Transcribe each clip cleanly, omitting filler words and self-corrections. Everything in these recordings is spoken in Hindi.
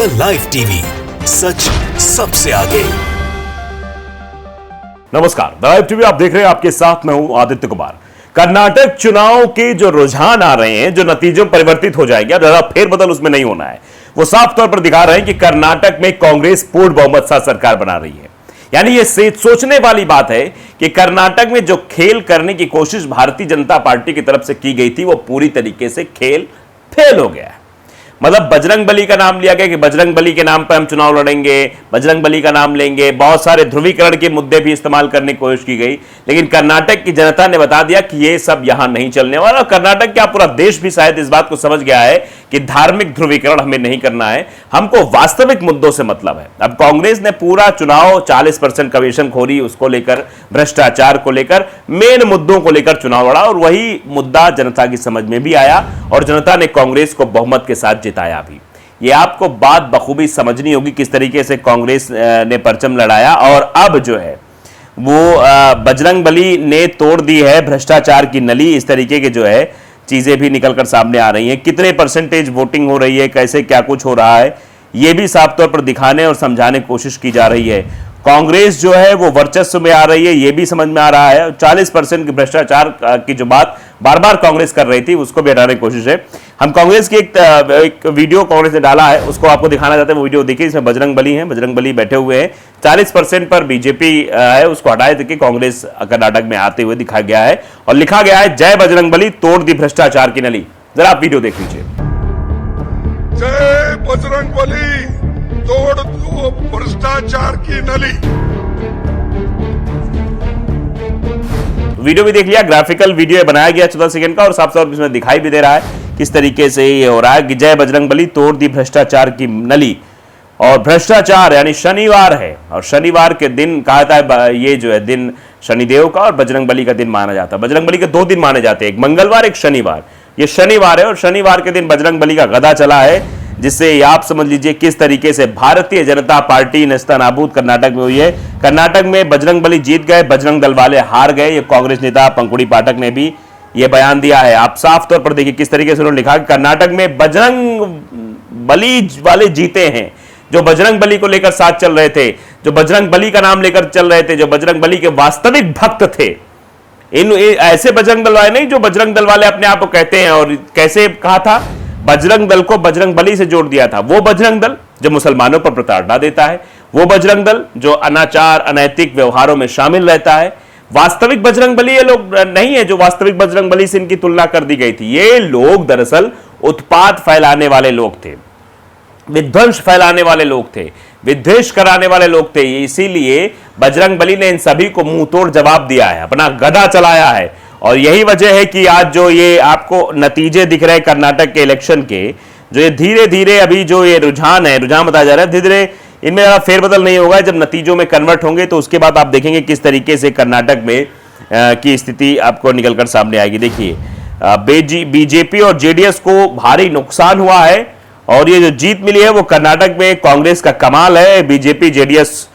द लाइव टीवी, सच सबसे आगे। नमस्कार, द लाइव टीवी आप देख रहे हैं, आपके साथ मैं हूं आदित्य कुमार। कर्नाटक चुनाव के जो रुझान आ रहे हैं, जो नतीजों परिवर्तित हो जाएंगे, ज्यादा फेरबदल उसमें नहीं होना है, वो साफ तौर पर दिखा रहे हैं कि कर्नाटक में कांग्रेस पूर्ण बहुमत साथ सरकार बना रही है। यानी ये सोचने वाली बात है कि कर्नाटक में जो खेल करने की कोशिश भारतीय जनता पार्टी की तरफ से की गई थी, वो पूरी तरीके से खेल फेल हो गया है। मतलब बजरंगबली का नाम लिया गया कि बजरंगबली के नाम पर हम चुनाव लड़ेंगे, बजरंगबली का नाम लेंगे, बहुत सारे ध्रुवीकरण के मुद्दे भी इस्तेमाल करने की कोशिश की गई, लेकिन कर्नाटक की जनता ने बता दिया कि ये सब यहां नहीं चलने वाला। और कर्नाटक क्या पूरा देश भी शायद इस बात को समझ गया है कि धार्मिक ध्रुवीकरण हमें नहीं करना है, हमको वास्तविक मुद्दों से मतलब है। अब कांग्रेस ने पूरा चुनाव 40% कमीशनखोरी उसको लेकर, भ्रष्टाचार को लेकर, मेन मुद्दों को लेकर चुनाव लड़ा, और वही मुद्दा जनता की समझ में भी आया और जनता ने कांग्रेस को बहुमत के साथ जिताया भी। ये आपको बात बखूबी समझनी होगी किस तरीके से कांग्रेस ने परचम लड़ाया। और अब जो है वो बजरंगबली ने तोड़ दी है भ्रष्टाचार की नली। इस तरीके के जो है चीजें भी निकलकर सामने आ रही हैं। कितने परसेंटेज वोटिंग हो रही है, कैसे क्या कुछ हो रहा है, ये भी साफ तौर पर दिखाने और समझाने की कोशिश की जा रही है। कांग्रेस जो है वो वर्चस्व में आ रही है, ये भी समझ में आ रहा है। 40% की भ्रष्टाचार की जो बात बार बार कांग्रेस कर रही थी, उसको भी हटाने की कोशिश है। हम कांग्रेस की एक वीडियो कांग्रेस ने डाला है, उसको आपको दिखाना चाहते हैं। वो वीडियो देखिए, इसमें बजरंगबली हैं, बजरंगबली बैठे हुए हैं। 40% पर बीजेपी है, उसको हटाए थे कि कांग्रेस कर्नाटक में आते हुए दिखा गया है और लिखा गया है, जय बजरंगबली, तोड़ दी भ्रष्टाचार की नली। जरा आप वीडियो देख लीजिए। जय बजरंगबली, तोड़ दो भ्रष्टाचार की नली। वीडियो भी देख लिया, ग्राफिकल वीडियो बनाया गया 14 सेकंड का, और साफ साफ इसमें दिखाई भी दे रहा है किस तरीके से ये हो रहा है कि जय बजरंगबली, तोड़ दी भ्रष्टाचार की नली। और भ्रष्टाचार यानी शनिवार है, और शनिवार के दिन कहा था ये जो है दिन शनिदेव का और बजरंगबली का दिन माना जाता है। बजरंगबली के 2 दिन माने जाते हैं, एक मंगलवार एक शनिवार। ये शनिवार है और शनिवार के दिन बजरंगबली का गदा चला है, जिससे आप समझ लीजिए किस तरीके से भारतीय जनता पार्टी नेस्तनाबूद कर्नाटक में हुई है। कर्नाटक में बजरंगबली जीत गए, बजरंग दल वाले हार गए। ये कांग्रेस नेता पंकुड़ी पाठक ने भी ये बयान दिया है। आप साफ तौर पर देखिए किस तरीके से उन्होंने लिखा कि कर्नाटक में बजरंगबली वाले जीते हैं, जो बजरंगबली को लेकर साथ चल रहे थे, जो बजरंगबली का नाम लेकर चल रहे थे, जो बजरंगबली के वास्तविक भक्त थे। इन ऐसे बजरंग दल वाले नहीं जो बजरंग दल वाले अपने आप को कहते हैं। और कैसे कहा था, बजरंग दल को बजरंगबली से जोड़ दिया था। वो बजरंग दल जो मुसलमानों पर प्रताड़ना देता है, वो बजरंग दल जो अनाचार अनैतिक व्यवहारों में शामिल रहता है। वास्तविक बजरंगबली ये लोग नहीं है जो वास्तविक बजरंगबली से इनकी तुलना कर दी गई थी। ये लोग दरअसल उत्पात फैलाने वाले लोग थे, विध्वंस फैलाने वाले लोग थे, विद्वेष कराने वाले लोग थे। इसीलिए बजरंगबली ने इन सभी को मुंह तोड़ जवाब दिया है, अपना गदा चलाया है। और यही वजह है कि आज जो ये आपको नतीजे दिख रहे हैं कर्नाटक के इलेक्शन के, जो ये धीरे धीरे अभी जो ये रुझान बताया जा रहा है, धीरे धीरे इनमें ज़्यादा फेरबदल नहीं होगा। जब नतीजों में कन्वर्ट होंगे तो उसके बाद आप देखेंगे किस तरीके से कर्नाटक में की स्थिति आपको निकलकर सामने आएगी। देखिए, बीजेपी और जेडीएस को भारी नुकसान हुआ है, और ये जो जीत मिली है वो कर्नाटक में कांग्रेस का कमाल है। बीजेपी जेडीएस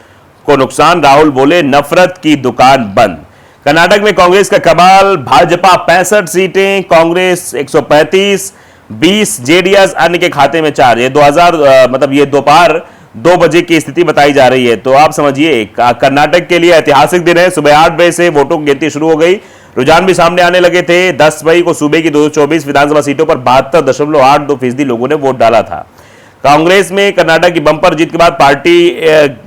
को नुकसान, राहुल बोले नफरत की दुकान बंद। कर्नाटक में कांग्रेस का कमाल, भाजपा 65 सीटें, कांग्रेस 135, 20 जेडीएस, अन्य के खाते में 4। ये 2000 मतलब ये दोपहर 2 बजे की स्थिति बताई जा रही है। तो आप समझिए कर्नाटक के लिए ऐतिहासिक दिन है। सुबह 8 बजे से वोटों की गिनती शुरू हो गई, रुझान भी सामने आने लगे थे। 10 मई को सूबे की 224 विधानसभा सीटों पर 72.82% लोगों ने वोट डाला था। कांग्रेस में कर्नाटक की बंपर जीत के बाद पार्टी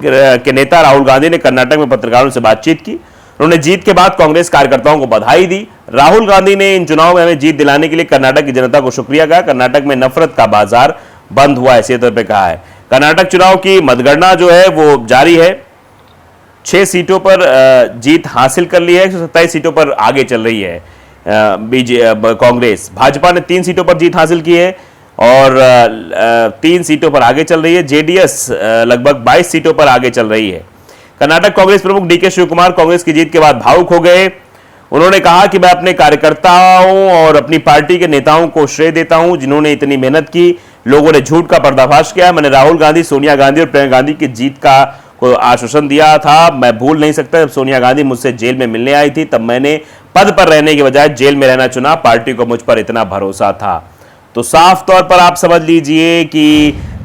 के नेता राहुल गांधी ने कर्नाटक में पत्रकारों से बातचीत की। उन्होंने जीत के बाद कांग्रेस कार्यकर्ताओं को बधाई दी। राहुल गांधी ने इन चुनाव में हमें जीत दिलाने के लिए कर्नाटक की जनता को शुक्रिया कहा। कर्नाटक में नफरत का बाजार बंद हुआ, ऐसे तौर पर कहा है। कर्नाटक चुनाव की मतगणना जो है वो जारी है। 6 सीटों पर जीत हासिल कर ली है, 127 सीटों पर आगे चल रही है कांग्रेस। भाजपा ने 3 सीटों पर जीत हासिल की है और 3 सीटों पर आगे चल रही है। जेडीएस लगभग 22 सीटों पर आगे चल रही है। कर्नाटक कांग्रेस प्रमुख डीके शिवकुमार कांग्रेस की जीत के बाद भावुक हो गए। उन्होंने कहा कि मैं अपने कार्यकर्ताओं और अपनी पार्टी के नेताओं को श्रेय देता हूं, जिन्होंने इतनी मेहनत की। लोगों ने झूठ का पर्दाफाश किया। मैंने राहुल गांधी, सोनिया गांधी और प्रियंका गांधी की जीत का को आश्वासन दिया था। मैं भूल नहीं सकता, जब सोनिया गांधी मुझसे जेल में मिलने आई थी तब मैंने पद पर रहने के बजाय जेल में रहना चुना। पार्टी को मुझ पर इतना भरोसा था। तो साफ तौर पर आप समझ लीजिए कि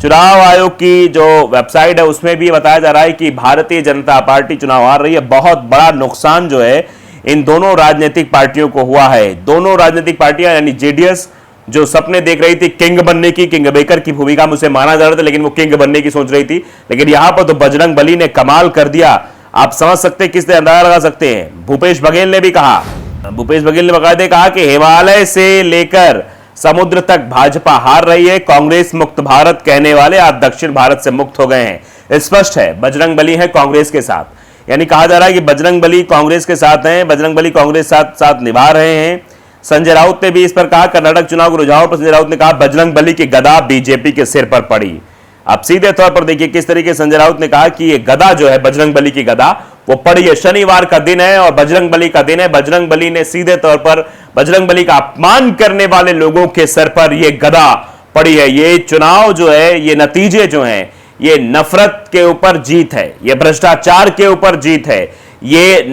चुनाव आयोग की जो वेबसाइट है उसमें भी बताया जा रहा है कि भारतीय जनता पार्टी चुनाव हार रही है। बहुत बड़ा नुकसान जो है इन दोनों राजनीतिक पार्टियों को हुआ है। दोनों राजनीतिक पार्टियां यानी जेडीएस जो सपने देख रही थी किंग बनने की, किंग मेकर की भूमिका में उसे माना जा रहा था, लेकिन वो किंग बनने की सोच रही थी, लेकिन यहां पर तो बजरंग बली ने कमाल कर दिया। आप समझ सकते हैं, किसने अंदाजा लगा सकते हैं। भूपेश बघेल ने भी कहा, भूपेश बघेल ने बकायदे कहा कि हिमालय से लेकर समुद्र तक भाजपा हार रही है। कांग्रेस मुक्त भारत कहने वाले आज दक्षिण भारत से मुक्त हो गए हैं। स्पष्ट है बजरंग बली है कांग्रेस के साथ, यानी कहा जा रहा है कि बजरंग बली कांग्रेस के साथ हैं, बजरंग बली कांग्रेस साथ निभा रहे हैं। संजय राउत ने भी इस पर कहा, कर्नाटक चुनाव के रुझानों पर संजय राउत ने कहा बजरंग बली की गदा बीजेपी के सिर पर पड़ी। अब सीधे तौर पर देखिए किस तरीके से संजय राउत ने कहा कि ये गदा जो है बजरंग बली की गदा वो पड़ी है। शनिवार का दिन है और बजरंग बली का दिन है। बजरंग बली ने सीधे तौर पर बजरंग बली का अपमान करने वाले लोगों के सर पर यह गदा पड़ी है। ये चुनाव जो है, ये नतीजे जो हैं, ये नफरत के ऊपर जीत है, ये भ्रष्टाचार के ऊपर जीत है, ये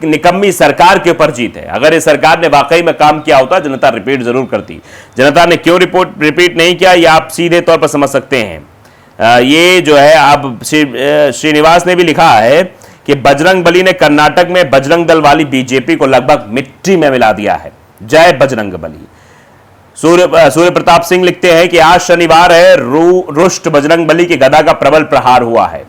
निकम्मी सरकार के ऊपर जीत है। अगर इस सरकार ने वाकई में काम किया होता जनता रिपीट जरूर करती। जनता ने क्यों रिपीट नहीं किया ये आप सीधे तौर पर समझ सकते हैं। ये जो है अब श्रीनिवास ने भी लिखा है कि बजरंग बली ने कर्नाटक में बजरंग दल वाली बीजेपी को लगभग मिट्टी में मिला दिया है। जय बजरंग बली। सूर्य प्रताप सिंह लिखते हैं कि आज शनिवार है, रुष्ट बजरंग बली की गदा का प्रबल प्रहार हुआ है।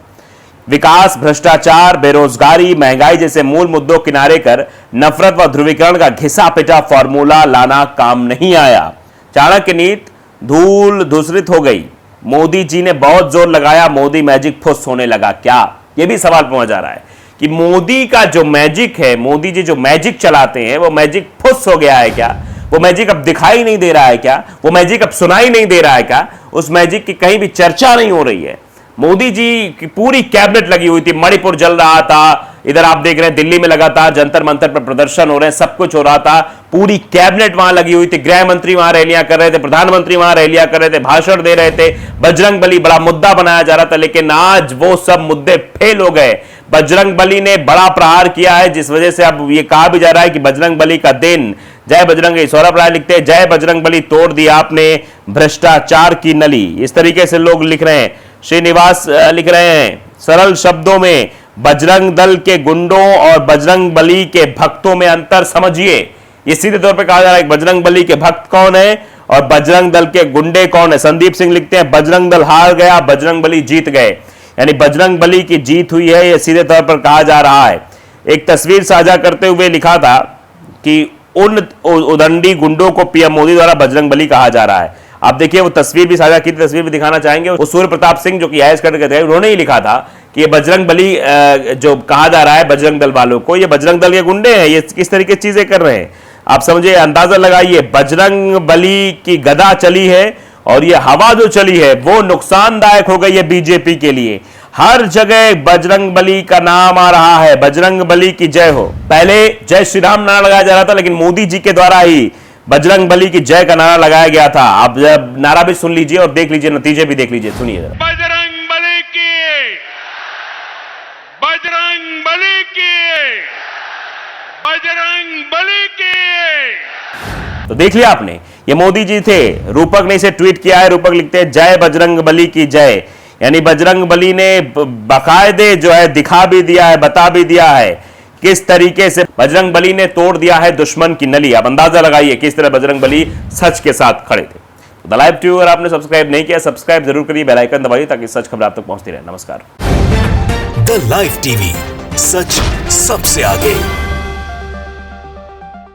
विकास, भ्रष्टाचार, बेरोजगारी, महंगाई जैसे मूल मुद्दों किनारे कर नफरत व ध्रुवीकरण का घिसा पिटा फॉर्मूला लाना काम नहीं आया। चाणक्य नीति धूल धूसरित हो गई। मोदी जी ने बहुत जोर लगाया, मोदी मैजिक फुस होने लगा क्या? यह भी सवाल पूछा जा रहा है कि मोदी का जो मैजिक है, मोदी जी जो मैजिक चलाते हैं वो मैजिक फुस हो गया है क्या? वो मैजिक अब दिखाई नहीं दे रहा है क्या? वो मैजिक अब सुनाई नहीं दे रहा है क्या? उस मैजिक की कहीं भी चर्चा नहीं हो रही है। मोदी जी की पूरी कैबिनेट लगी हुई थी, मणिपुर जल रहा था, इधर आप देख रहे हैं दिल्ली में लगातार जंतर मंतर पर प्रदर्शन हो रहे हैं, सब कुछ हो रहा था, पूरी कैबिनेट वहां लगी हुई थी, गृह मंत्री वहां रैलियां कर रहे थे, प्रधानमंत्री वहां रैलियां कर रहे थे, भाषण दे रहे थे, बजरंग बली बड़ा मुद्दा बनाया जा रहा था, लेकिन आज वो सब मुद्दे फेल हो गए। बजरंग बली ने बड़ा प्रहार किया है, जिस वजह से अब ये कहा भी जा रहा है कि बजरंग बली का दिन। जय बजरंग। सौरभ राय लिखते हैं जय बजरंग बली, तोड़ दी आपने भ्रष्टाचार की नली। इस तरीके से लोग लिख रहे हैं। श्रीनिवास लिख रहे हैं सरल शब्दों में बजरंग दल के गुंडों और बजरंग बली के भक्तों में अंतर समझिए। ये सीधे तौर पे कहा जा रहा है बजरंग बली के भक्त कौन है और बजरंग दल के गुंडे कौन है। संदीप सिंह लिखते हैं बजरंग दल हार गया, बजरंग बली जीत गए, यानी बजरंग बली की जीत हुई है, यह सीधे तौर पर कहा जा रहा है। एक तस्वीर साझा करते हुए लिखा था कि उन उदंडी गुंडों को पीएम मोदी द्वारा बजरंग बली कहा जा रहा है। आप देखिए वो तस्वीर भी साझा की, तस्वीर भी दिखाना चाहेंगे। वो सूर्य प्रताप सिंह जो कि आईएएस कैडर थे, उन्होंने ही लिखा था कि ये बजरंग बली जो कहा जा रहा है बजरंग दल वालों को, ये बजरंग दल के गुंडे हैं, ये किस तरीके की चीजें कर रहे हैं आप समझिए, अंदाजा लगाइए। बजरंग बली की गदा चली है और ये हवा जो चली है वो नुकसानदायक हो गई है बीजेपी के लिए। हर जगह बजरंग बली का नाम आ रहा है, बजरंग बली की जय हो। पहले जय श्री राम नारा लगाया जा रहा था, लेकिन मोदी जी के द्वारा ही बजरंग बली की जय का नारा लगाया गया था। आप नारा भी सुन लीजिए और देख लीजिए, नतीजे भी देख लीजिए, सुनिए जरा। बजरंग बली की, बजरंग बली की, बजरंग बली की। तो देख लिया आपने, ये मोदी जी थे। रूपक ने इसे ट्वीट किया है, रूपक लिखते हैं जय बजरंग बली की जय, यानी बजरंग बली ने बाकायदे जो है दिखा भी दिया है, बता भी दिया है किस तरीके से बजरंग बली ने तोड़ दिया है दुश्मन की नली। आप अंदाजा लगाइए किस तरह बजरंग बली सच के साथ खड़े थे। द लाइव टीवी अगर आपने सब्सक्राइब नहीं किया, सब्सक्राइब जरूर करिए, बेल आइकन दबाइए ताकि सच खबर आप तक पहुंचती रहे। नमस्कार। द लाइव टीवी, सच सबसे आगे।